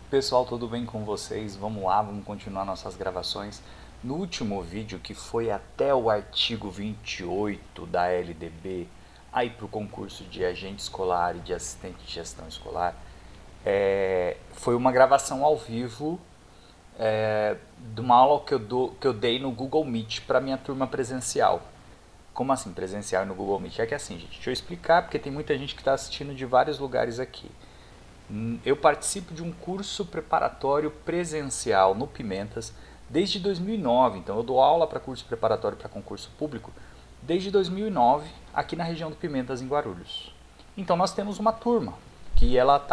Pessoal, tudo bem com vocês? Vamos lá, vamos continuar nossas gravações. No último vídeo, que foi até o artigo 28 da LDB, aí para o concurso de agente escolar e de assistente de gestão escolar, foi uma gravação ao vivo de uma aula que eu dei no Google Meet para minha turma presencial. Como assim presencial no Google Meet? É que assim, gente, deixa eu explicar, porque tem muita gente que está assistindo de vários lugares aqui. Eu participo de um curso preparatório presencial no Pimentas desde 2009, então eu dou aula para curso preparatório para concurso público desde 2009 aqui na região do Pimentas, em Guarulhos. Então nós temos uma turma que ela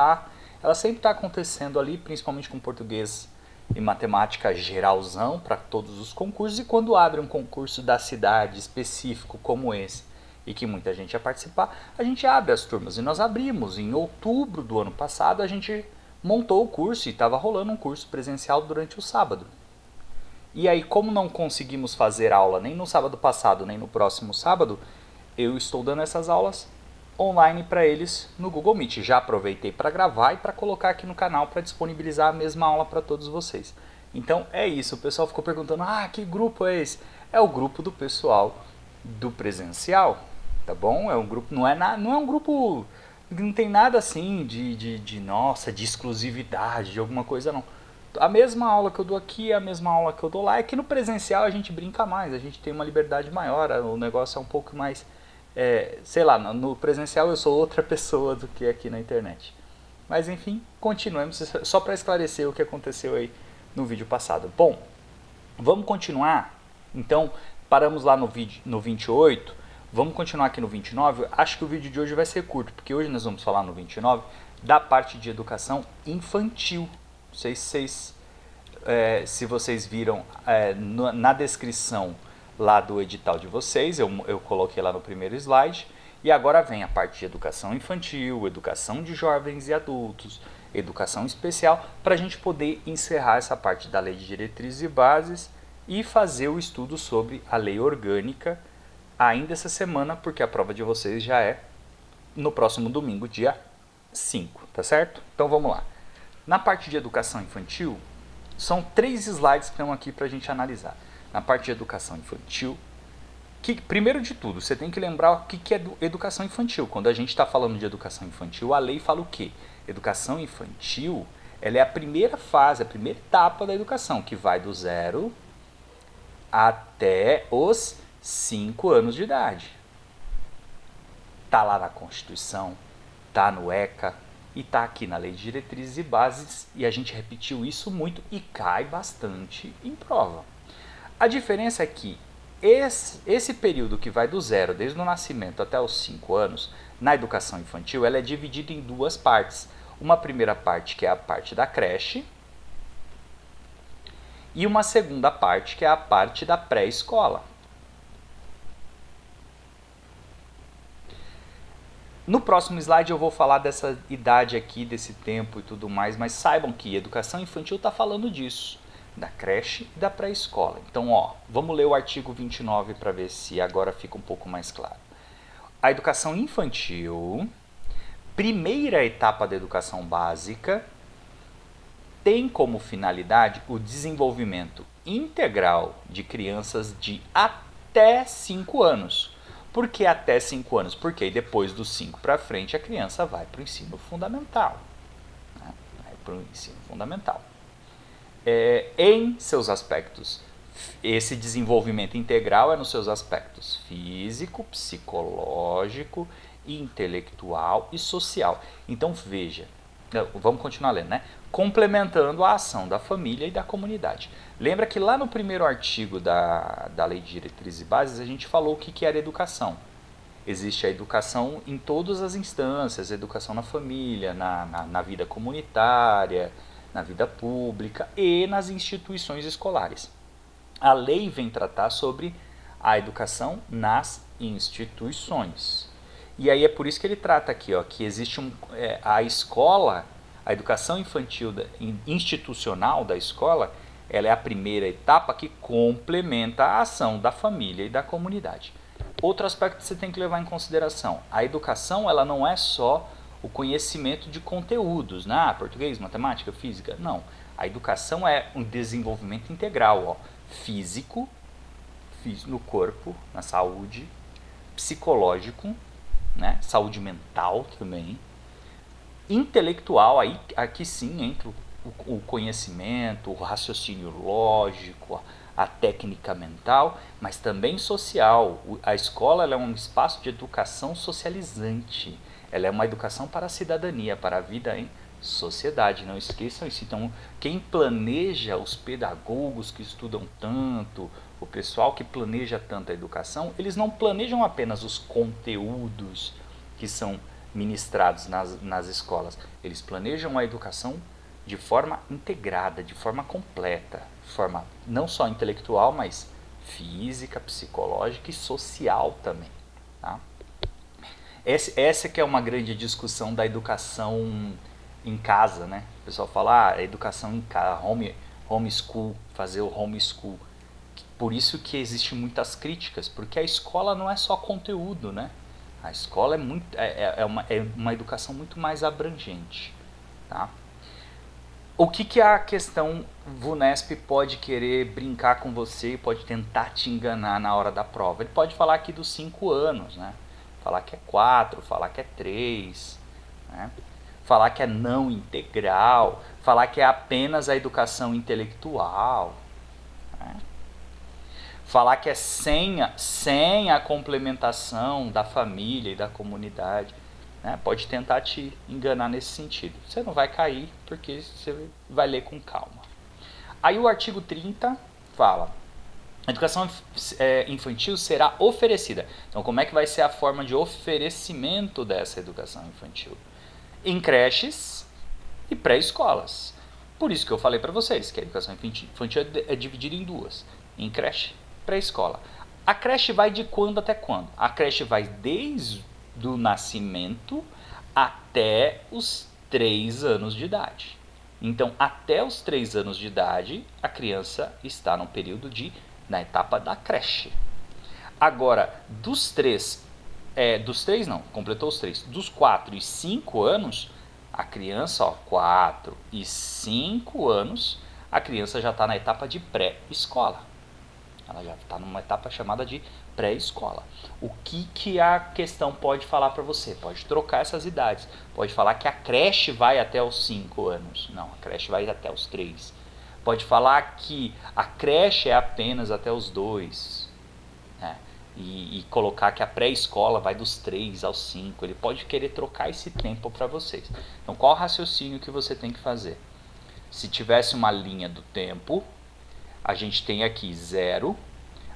sempre está acontecendo ali, principalmente com português e matemática geralzão para todos os concursos, e quando abre um concurso da cidade específico como esse, e que muita gente ia participar, a gente abre as turmas. E nós abrimos em outubro do ano passado, a gente montou o curso e estava rolando um curso presencial durante o sábado. E aí, como não conseguimos fazer aula nem no sábado passado, nem no próximo sábado, eu estou dando essas aulas online para eles no Google Meet. Já aproveitei para gravar e para colocar aqui no canal para disponibilizar a mesma aula para todos vocês. Então é isso, o pessoal ficou perguntando, que grupo é esse? É o grupo do pessoal do presencial, tá bom? É um grupo, não é um grupo, não tem nada assim nossa, de exclusividade, de alguma coisa não. A mesma aula que eu dou aqui é a mesma aula que eu dou lá, é que no presencial a gente brinca mais, a gente tem uma liberdade maior, o negócio é um pouco mais, sei lá, no presencial eu sou outra pessoa do que aqui na internet. Mas enfim, continuemos, só para esclarecer o que aconteceu aí no vídeo passado. Bom, vamos continuar, então paramos lá no vídeo no 28, vamos continuar aqui no 29. Acho que o vídeo de hoje vai ser curto, porque hoje nós vamos falar no 29 da parte de educação infantil. Não sei se vocês viram na descrição lá do edital de vocês, eu coloquei lá no primeiro slide. E agora vem a parte de educação infantil, educação de jovens e adultos, educação especial, para a gente poder encerrar essa parte da lei de diretrizes e bases e fazer o estudo sobre a lei orgânica ainda essa semana, porque a prova de vocês já é no próximo domingo, dia 5, tá certo? Então vamos lá. Na parte de educação infantil, são 3 slides que estão aqui para a gente analisar. Na parte de educação infantil, primeiro de tudo, você tem que lembrar o que é educação infantil. Quando a gente está falando de educação infantil, a lei fala o quê? Educação infantil, ela é a primeira fase, a primeira etapa da educação, que vai do 0 até os 5 anos de idade. Está lá na Constituição, está no ECA e está aqui na Lei de Diretrizes e Bases, e a gente repetiu isso muito e cai bastante em prova. A diferença é que esse período que vai do 0, desde o nascimento até os 5 anos, na educação infantil, ela é dividida em 2 partes. Uma primeira parte, que é a parte da creche, e uma segunda parte, que é a parte da pré-escola. No próximo slide eu vou falar dessa idade aqui, desse tempo e tudo mais, mas saibam que educação infantil está falando disso, da creche e da pré-escola. Então, vamos ler o artigo 29 para ver se agora fica um pouco mais claro. A educação infantil, primeira etapa da educação básica, tem como finalidade o desenvolvimento integral de crianças de até 5 anos. Por que até 5 anos? Porque depois dos 5 para frente a criança vai para o ensino fundamental. Vai para o ensino fundamental. Em seus aspectos, esse desenvolvimento integral é nos seus aspectos físico, psicológico, intelectual e social. Então veja, vamos continuar lendo, né? Complementando a ação da família e da comunidade. Lembra que lá no primeiro artigo da Lei de Diretrizes e Bases a gente falou o que era educação. Existe a educação em todas as instâncias, a educação na família, na vida comunitária, na vida pública e nas instituições escolares. A lei vem tratar sobre a educação nas instituições. E aí é por isso que ele trata aqui, que existe a escola, a educação infantil institucional da escola, ela é a primeira etapa que complementa a ação da família e da comunidade. Outro aspecto que você tem que levar em consideração, a educação ela não é só o conhecimento de conteúdos, né? Português, matemática, física. Não. A educação é um desenvolvimento integral, ó. Físico, no corpo, na saúde, psicológico, né? Saúde mental também, intelectual, aí aqui sim entra o conhecimento, o raciocínio lógico, a técnica mental, mas também social. A escola ela é um espaço de educação socializante, ela é uma educação para a cidadania, para a vida em sociedade, não esqueçam isso. Então, quem planeja, os pedagogos que estudam tanto, o pessoal que planeja tanto a educação, eles não planejam apenas os conteúdos que são ministrados nas escolas, eles planejam a educação de forma integrada, de forma completa, de forma não só intelectual, mas física, psicológica e social também. Tá? Essa que é uma grande discussão da educação em casa, né? O pessoal fala, a educação em casa, homeschool, fazer o homeschool. Por isso que existem muitas críticas, porque a escola não é só conteúdo, né? A escola é uma educação muito mais abrangente, tá? O que a questão VUNESP pode querer brincar com você, pode tentar te enganar na hora da prova? Ele pode falar aqui dos 5 anos, né? Falar que é 4, falar que é 3, né? Falar que é não integral, falar que é apenas a educação intelectual, né? Falar que é sem a complementação da família e da comunidade. Né? Pode tentar te enganar nesse sentido. Você não vai cair porque você vai ler com calma. Aí o artigo 30 fala: a educação infantil será oferecida. Então, como é que vai ser a forma de oferecimento dessa educação infantil? Em creches e pré-escolas. Por isso que eu falei para vocês que a educação infantil é dividida em duas: em creche e pré-escola. A creche vai de quando até quando? A creche vai desde do nascimento até os 3 anos de idade. Então, até os 3 anos de idade, a criança está no período na etapa da creche. Agora, dos 3 não, completou os 3, dos 4 e 5 anos, a criança, 4 e 5 anos, a criança já está na etapa de pré-escola. Ela já está numa etapa chamada de pré-escola. O que a questão pode falar para você? Pode trocar essas idades. Pode falar que a creche vai até os 5 anos. Não, a creche vai até os 3. Pode falar que a creche é apenas até os 2. Né? E colocar que a pré-escola vai dos 3 aos 5. Ele pode querer trocar esse tempo para vocês. Então, qual o raciocínio que você tem que fazer? Se tivesse uma linha do tempo, a gente tem aqui 0,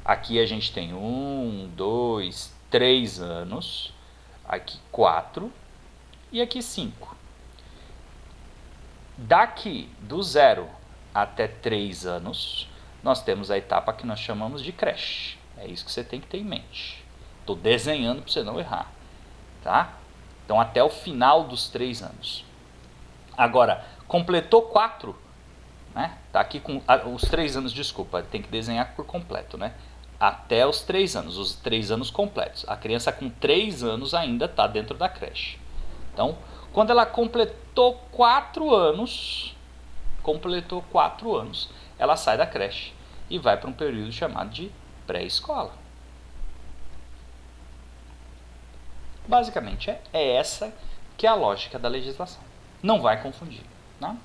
aqui a gente tem 1, 2, 3 anos, aqui 4 e aqui 5. Daqui do 0 até 3 anos, nós temos a etapa que nós chamamos de creche. É isso que você tem que ter em mente. Estou desenhando para você não errar. Tá? Então, até o final dos 3 anos. Agora, completou 4, né? Tá aqui com os 3 anos, desculpa, tem que desenhar por completo, né? Até os 3 anos, os 3 anos completos. A criança com 3 anos ainda está dentro da creche. Então, quando ela completou 4 anos, ela sai da creche e vai para um período chamado de pré-escola. Basicamente, é essa que é a lógica da legislação. Não vai confundir, né?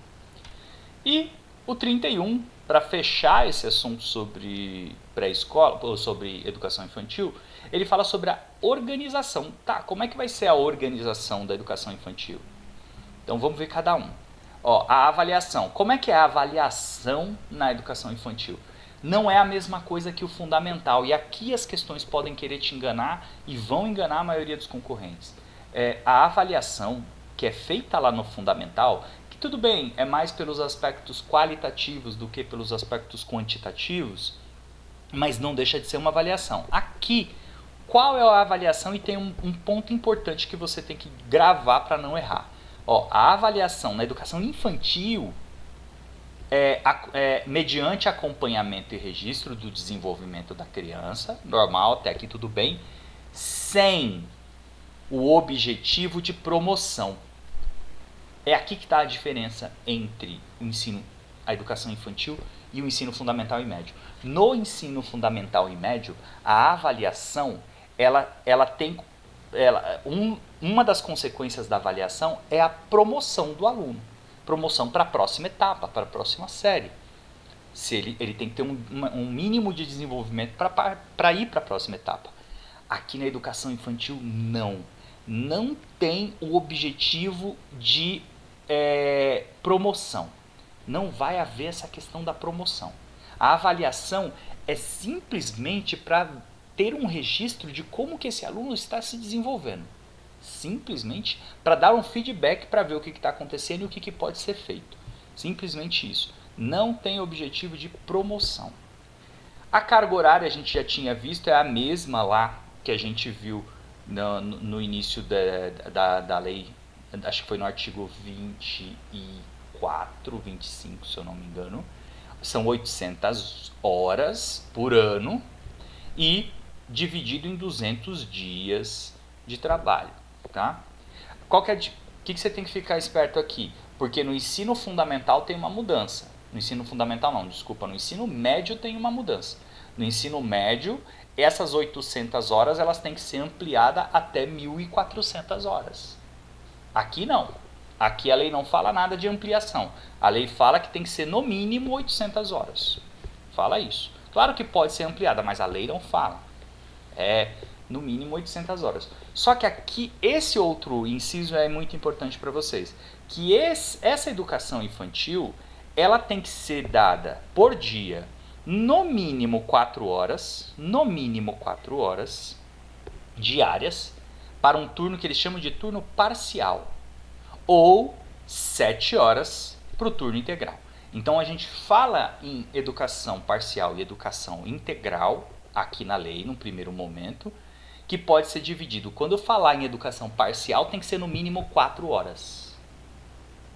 E o 31, para fechar esse assunto sobre pré-escola, ou sobre educação infantil, ele fala sobre a organização. Tá, como é que vai ser a organização da educação infantil? Então vamos ver cada um. A avaliação. Como é que é a avaliação na educação infantil? Não é a mesma coisa que o fundamental. E aqui as questões podem querer te enganar e vão enganar a maioria dos concorrentes. A avaliação que é feita lá no fundamental, que tudo bem, é mais pelos aspectos qualitativos do que pelos aspectos quantitativos, mas não deixa de ser uma avaliação. Aqui, qual é a avaliação? E tem um ponto importante que você tem que gravar para não errar. A avaliação na educação infantil mediante acompanhamento e registro do desenvolvimento da criança, normal, até aqui tudo bem, sem o objetivo de promoção. É aqui que está a diferença entre o ensino, a educação infantil e o ensino fundamental e médio. No ensino fundamental e médio, a avaliação, ela tem, uma das consequências da avaliação é a promoção do aluno, promoção para a próxima etapa, para a próxima série. Se ele tem que ter um mínimo de desenvolvimento para ir para a próxima etapa. Aqui na educação infantil, não tem o objetivo de promoção. Não vai haver essa questão da promoção. A avaliação é simplesmente para ter um registro de como que esse aluno está se desenvolvendo. Simplesmente para dar um feedback para ver o que está acontecendo e o que pode ser feito. Simplesmente isso. Não tem objetivo de promoção. A carga horária a gente já tinha visto, é a mesma lá que a gente viu no início da lei, acho que foi no artigo 24, 25, se eu não me engano. São 800 horas por ano e dividido em 200 dias de trabalho. Tá? O que você tem que ficar esperto aqui? Porque no ensino fundamental tem uma mudança. No ensino fundamental não, desculpa, no ensino médio tem uma mudança. No ensino médio, essas 800 horas elas têm que ser ampliadas até 1.400 horas. Aqui não. Aqui a lei não fala nada de ampliação. A lei fala que tem que ser no mínimo 800 horas. Fala isso. Claro que pode ser ampliada, mas a lei não fala. É no mínimo 800 horas. Só que aqui, esse outro inciso é muito importante para vocês. Que essa educação infantil, ela tem que ser dada por dia, no mínimo 4 horas, diárias, para um turno que eles chamam de turno parcial, ou 7 horas para o turno integral. Então a gente fala em educação parcial e educação integral, aqui na lei, num primeiro momento, que pode ser dividido. Quando eu falar em educação parcial, tem que ser no mínimo 4 horas.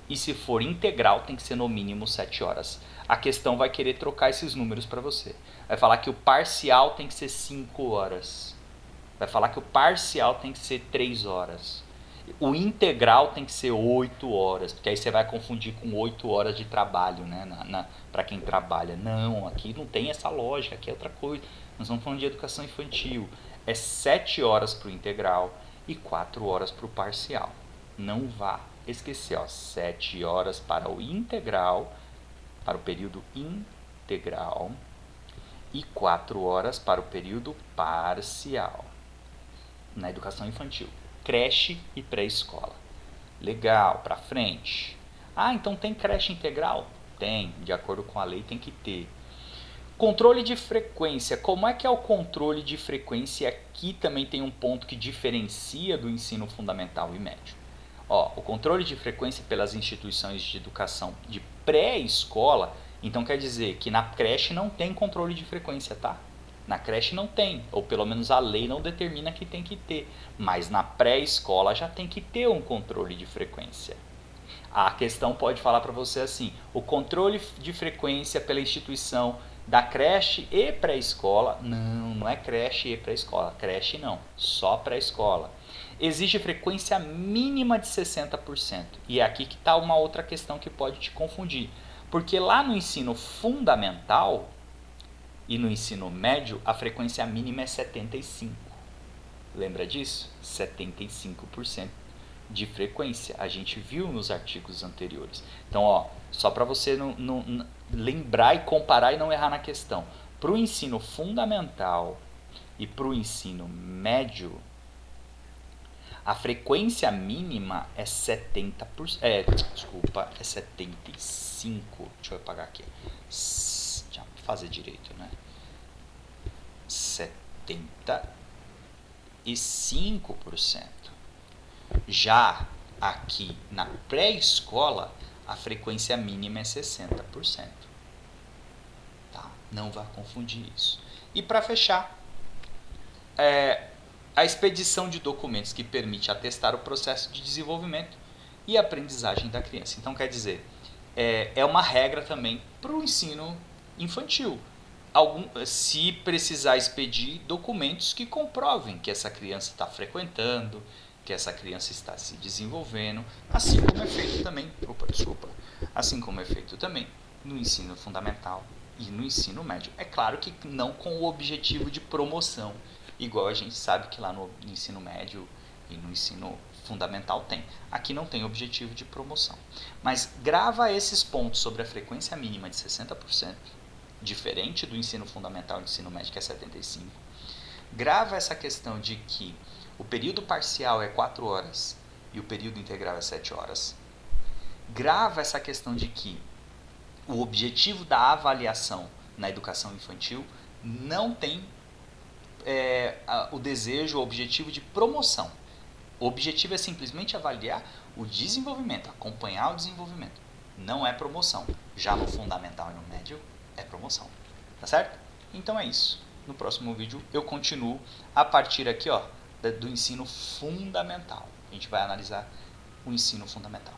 E se for integral, tem que ser no mínimo 7 horas. A questão vai querer trocar esses números para você. Vai falar que o parcial tem que ser 5 horas. Vai falar que o parcial tem que ser 3 horas. O integral tem que ser 8 horas, porque aí você vai confundir com 8 horas de trabalho, né? Para quem trabalha. Não, aqui não tem essa lógica, aqui é outra coisa. Nós estamos falando de educação infantil. É 7 horas para o integral e 4 horas para o parcial. Não vá esquecer, 7 horas para o integral, para o período integral, e 4 horas para o período parcial. Na educação infantil, creche e pré-escola. Legal, para frente. Ah, então tem creche integral? Tem, de acordo com a lei tem que ter. Controle de frequência. Como é que é o controle de frequência? Aqui também tem um ponto que diferencia do ensino fundamental e médio. O controle de frequência pelas instituições de educação de pré-escola, então quer dizer que na creche não tem controle de frequência, tá? Na creche não tem, ou pelo menos a lei não determina que tem que ter, mas na pré-escola já tem que ter um controle de frequência. A questão pode falar para você assim, o controle de frequência pela instituição da creche e pré-escola, não é creche e pré-escola, creche não, só pré-escola. Exige frequência mínima de 60%. E é aqui que está uma outra questão que pode te confundir. Porque lá no ensino fundamental e no ensino médio, a frequência mínima é 75%. Lembra disso? 75% de frequência. A gente viu nos artigos anteriores. Então, só para você não lembrar e comparar e não errar na questão. Para o ensino fundamental e para o ensino médio, a frequência mínima é 70%. É 75%. Deixa eu apagar aqui. Deixa eu fazer direito, né? 75%. Já aqui na pré-escola, a frequência mínima é 60%. Tá? Não vá confundir isso. E para fechar, a expedição de documentos que permite atestar o processo de desenvolvimento e aprendizagem da criança. Então, quer dizer, é uma regra também para o ensino infantil. Se precisar expedir documentos que comprovem que essa criança está frequentando, que essa criança está se desenvolvendo, assim como é feito também, assim como é feito também no ensino fundamental e no ensino médio. É claro que não com o objetivo de promoção, igual a gente sabe que lá no ensino médio e no ensino fundamental tem. Aqui não tem objetivo de promoção. Mas grava esses pontos sobre a frequência mínima de 60%, diferente do ensino fundamental e do ensino médio, que é 75%. Grava essa questão de que o período parcial é 4 horas e o período integral é 7 horas. Grava essa questão de que o objetivo da avaliação na educação infantil não tem o desejo, o objetivo de promoção. O objetivo é simplesmente avaliar o desenvolvimento, acompanhar o desenvolvimento. Não é promoção. Já no fundamental e no médio é promoção. Tá certo? Então é isso. No próximo vídeo eu continuo a partir aqui do ensino fundamental. A gente vai analisar o ensino fundamental.